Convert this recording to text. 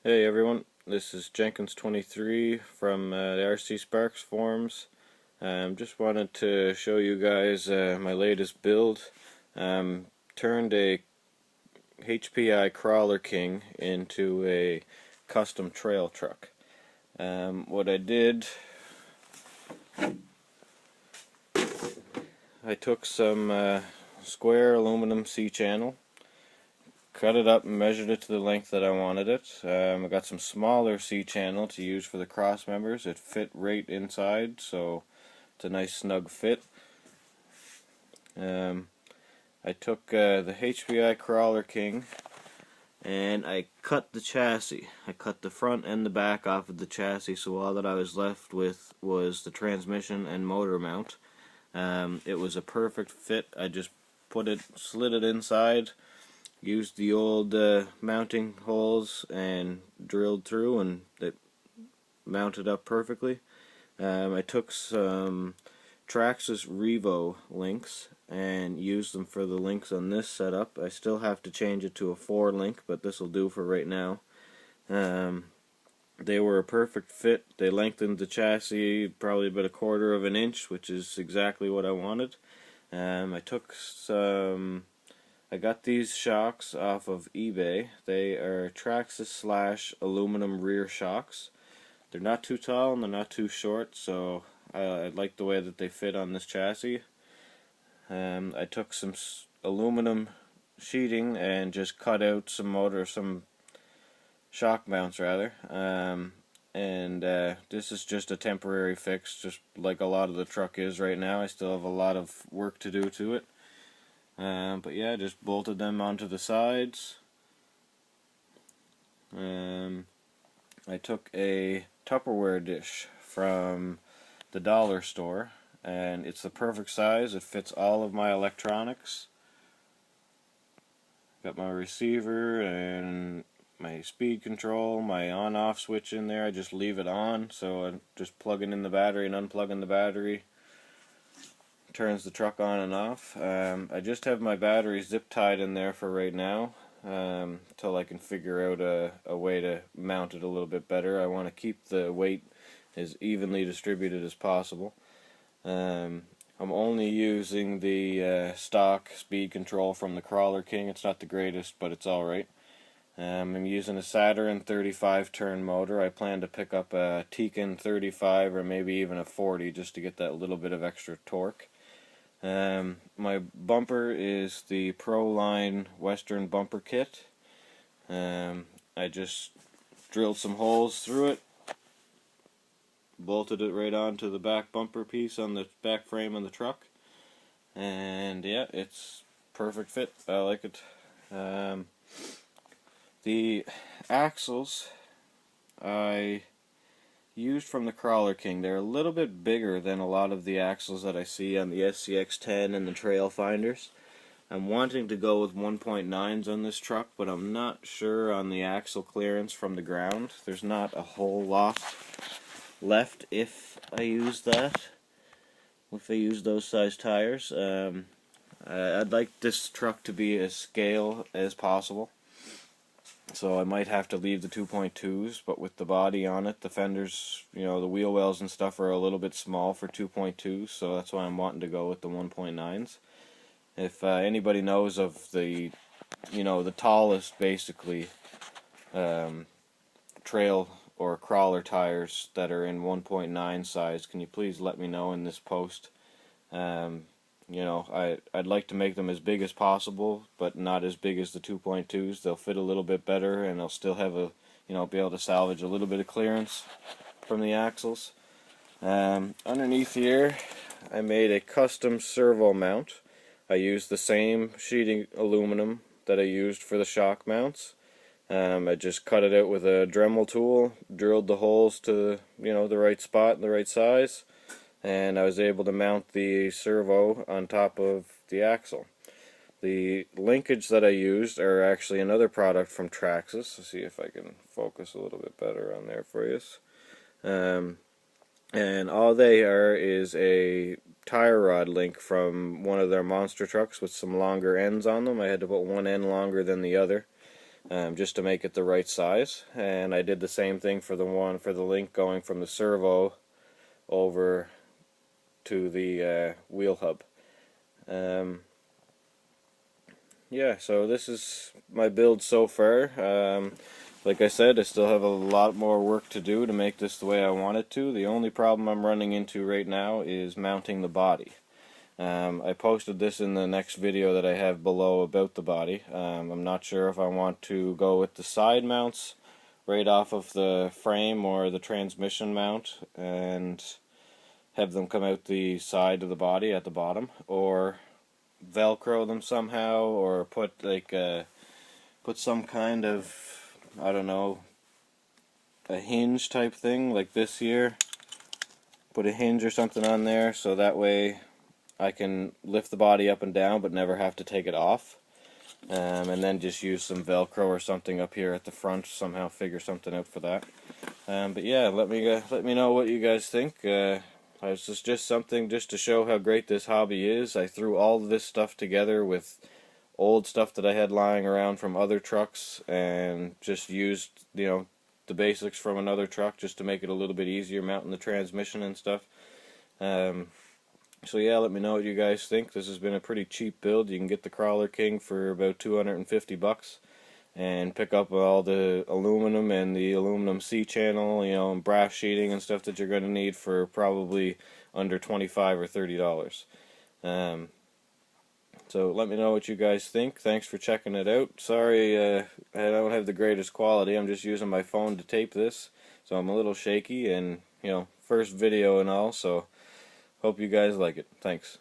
Hey everyone, this is Jenkins23 from the RC Sparks forums. Just wanted to show you guys my latest build. Turned a HPI Crawler King into a custom trail truck. What I did, I took some square aluminum C-channel, cut it up and measured it to the length that I wanted it. I got some smaller C-channel to use for the cross members. It fit right inside, so it's a nice snug fit. I took the HPI Crawler King and I cut the chassis. I cut the front and the back off of the chassis, so all that I was left with was the transmission and motor mount. It was a perfect fit. I just slid it inside, used the old mounting holes and drilled through, and it mounted up perfectly. I took some Traxxas Revo links and used them for the links on this setup. I still have to change it to a 4-link, but this will do for right now. They were a perfect fit. They lengthened the chassis probably about 1/4 of an inch, which is exactly what I wanted. I got these shocks off of eBay. They are Traxxas / aluminum rear shocks. They're not too tall and they're not too short, so I like the way that they fit on this chassis. I took some aluminum sheeting and just cut out some shock mounts rather. This is just a temporary fix, just like a lot of the truck is right now. I still have a lot of work to do to it. But yeah, just bolted them onto the sides. I took a Tupperware dish from the dollar store, and it's the perfect size. It fits all of my electronics. Got my receiver and my speed control, my on-off switch in there. I just leave it on, so I'm just plugging in the battery and unplugging the battery. Turns the truck on and off. I just have my battery zip tied in there for right now, until I can figure out a way to mount it a little bit better. I want to keep the weight as evenly distributed as possible. I'm only using the stock speed control from the Crawler King. It's not the greatest, but it's alright. I'm using a Saturn 35 turn motor. I plan to pick up a Tekin 35 or maybe even a 40 just to get that little bit of extra torque. My bumper is the Proline Western bumper kit. I just drilled some holes through it, bolted it right onto the back bumper piece on the back frame of the truck, and yeah, it's perfect fit. I like it. The axles I used from the Crawler King. They're a little bit bigger than a lot of the axles that I see on the SCX-10 and the Trailfinders. I'm wanting to go with 1.9s on this truck, but I'm not sure on the axle clearance from the ground. There's not a whole lot left if I use that, if I use those size tires. I'd like this truck to be as scale as possible, so I might have to leave the 2.2s, but with the body on it, the fenders, the wheel wells and stuff are a little bit small for 2.2s, so that's why I'm wanting to go with the 1.9s. If anybody knows of the tallest, basically, trail or crawler tires that are in 1.9 size, can you please let me know in this post? I'd like to make them as big as possible, but not as big as the 2.2s. They'll fit a little bit better, and they'll still have be able to salvage a little bit of clearance from the axles. Underneath here, I made a custom servo mount. I used the same sheeting aluminum that I used for the shock mounts. I just cut it out with a Dremel tool, drilled the holes to the right spot and the right size, and I was able to mount the servo on top of the axle. The linkage that I used are actually another product from Traxxas. Let's see if I can focus a little bit better on there for you. And all they are is a tire rod link from one of their monster trucks with some longer ends on them. I had to put one end longer than the other. just to make it the right size. And I did the same thing for the link going from the servo over to the wheel hub. Yeah, so this is my build so far. Like I said, I still have a lot more work to do to make this the way I want it to. The only problem I'm running into right now is mounting the body. I posted this in the next video that I have below about the body. I'm not sure if I want to go with the side mounts right off of the frame or the transmission mount and have them come out the side of the body at the bottom, or Velcro them somehow, or put some kind of, I don't know, a hinge type thing like this here. Put a hinge or something on there so that way I can lift the body up and down but never have to take it off. And then just use some Velcro or something up here at the front, somehow figure something out for that. But yeah, let me know what you guys think. It's just something just to show how great this hobby is. I threw all this stuff together with old stuff that I had lying around from other trucks and just used, the basics from another truck just to make it a little bit easier mounting the transmission and stuff. So yeah, let me know what you guys think. This has been a pretty cheap build. You can get the Crawler King for about $250 and pick up all the aluminum and the aluminum C-channel, and brass sheeting and stuff that you're going to need for probably under $25 or $30. So let me know what you guys think. Thanks for checking it out. Sorry I don't have the greatest quality. I'm just using my phone to tape this, so I'm a little shaky, and first video and all, so hope you guys like it. Thanks.